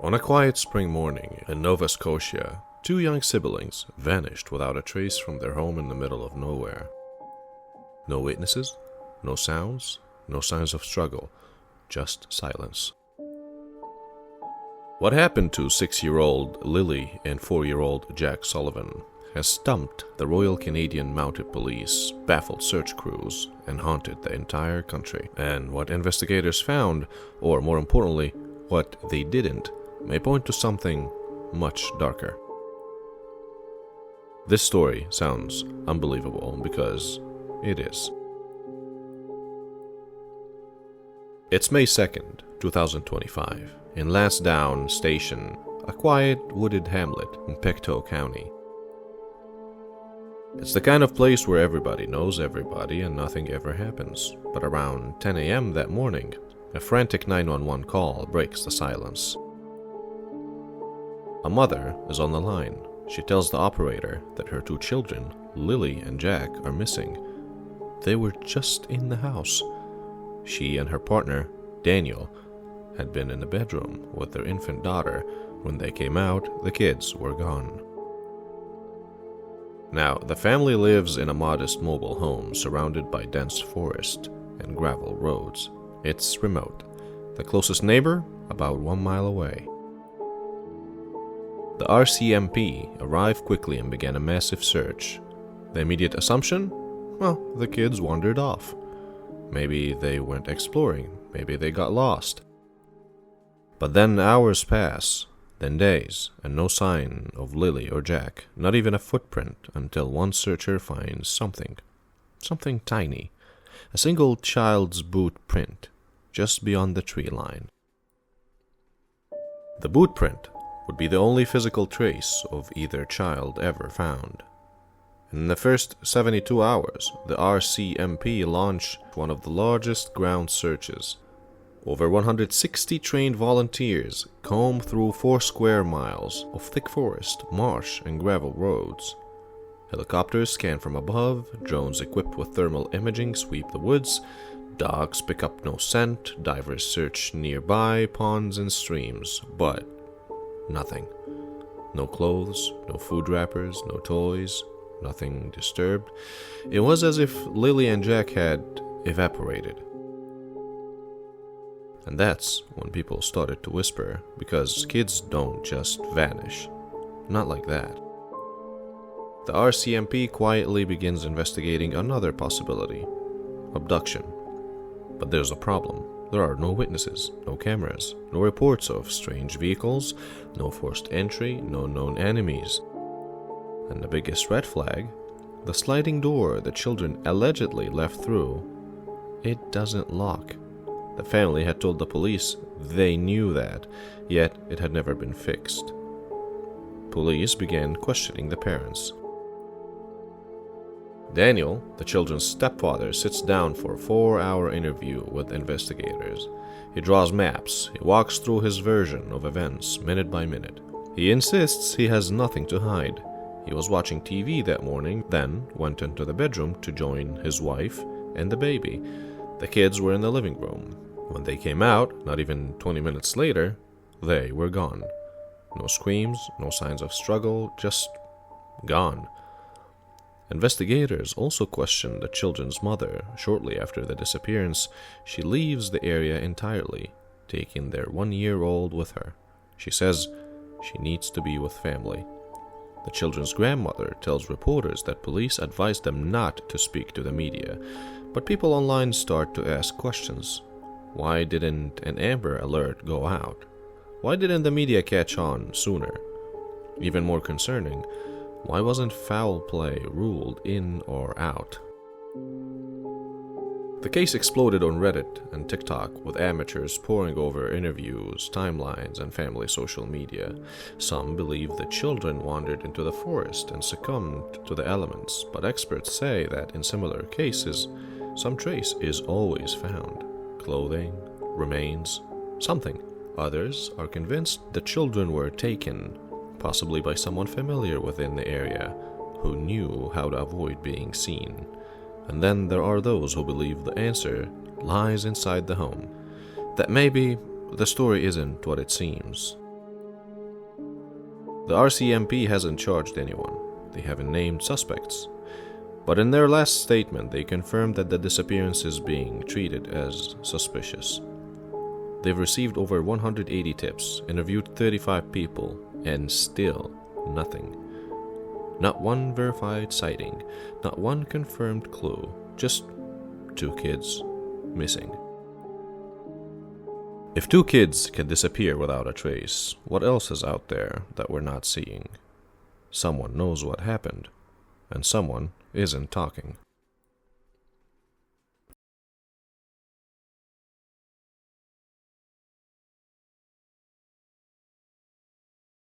On a quiet spring morning in Nova Scotia, two young siblings vanished without a trace from their home in the middle of nowhere. No witnesses, no sounds, no signs of struggle, just silence. What happened to 6-year-old Lilly and 4-year-old Jack Sullivan has stumped the Royal Canadian Mounted Police, baffled search crews, and haunted the entire country. And what investigators found, or more importantly, what they didn't, may point to something much darker. This story sounds unbelievable because it is. It's May 2nd, 2025, in Lansdowne Station, a quiet wooded hamlet in Pictou County. It's the kind of place where everybody knows everybody and nothing ever happens. But around 10 a.m. that morning, a frantic 911 call breaks the silence. A mother is on the line. She tells the operator that her two children, Lilly and Jack, are missing. They were just in the house. She and her partner, Daniel, had been in the bedroom with their infant daughter. When they came out, the kids were gone. Now, the family lives in a modest mobile home surrounded by dense forest and gravel roads. It's remote. The closest neighbor, about 1 mile away. The RCMP arrived quickly and began a massive search. The immediate assumption? Well, the kids wandered off. Maybe they went exploring. Maybe they got lost. But then hours pass, then days, and no sign of Lilly or Jack, not even a footprint, until one searcher finds something. Something tiny. A single child's boot print, just beyond the tree line. The boot print would be the only physical trace of either child ever found. In the first 72 hours, the RCMP launched one of the largest ground searches. Over 160 trained volunteers combed through 4 square miles of thick forest, marsh, and gravel roads. Helicopters scan from above, drones equipped with thermal imaging sweep the woods, dogs pick up no scent, divers search nearby ponds and streams, but nothing. No clothes, no food wrappers, no toys, nothing disturbed. It was as if Lilly and Jack had evaporated. And that's when people started to whisper, because kids don't just vanish. Not like that. The RCMP quietly begins investigating another possibility: abduction. But there's a problem. There are no witnesses, no cameras, no reports of strange vehicles, no forced entry, no known enemies. And the biggest red flag, the sliding door the children allegedly left through, it doesn't lock. The family had told the police they knew that, yet it had never been fixed. Police began questioning the parents. Daniel, the children's stepfather, sits down for a 4-hour interview with investigators. He draws maps. He walks through his version of events, minute by minute. He insists he has nothing to hide. He was watching TV that morning, then went into the bedroom to join his wife and the baby. The kids were in the living room. When they came out, not even 20 minutes later, they were gone. No screams, no signs of struggle, just gone. Investigators also questioned the children's mother. Shortly after the disappearance, she leaves the area entirely, taking their 1-year-old with her. She says she needs to be with family. The children's grandmother tells reporters that police advised them not to speak to the media, but people online start to ask questions. Why didn't an Amber Alert go out? Why didn't the media catch on sooner? Even more concerning, why wasn't foul play ruled in or out? The case exploded on Reddit and TikTok, with amateurs poring over interviews, timelines, and family social media. Some believe the children wandered into the forest and succumbed to the elements, but experts say that in similar cases, some trace is always found. Clothing, remains, something. Others are convinced the children were taken, possibly by someone familiar within the area, who knew how to avoid being seen. And then there are those who believe the answer lies inside the home, that maybe the story isn't what it seems. The RCMP hasn't charged anyone. They haven't named suspects. But in their last statement, they confirmed that the disappearance is being treated as suspicious. They've received over 180 tips, interviewed 35 people, and still nothing. Not one verified sighting, not one confirmed clue, just 2 kids missing. If 2 kids can disappear without a trace, what else is out there that we're not seeing? Someone knows what happened, and someone isn't talking.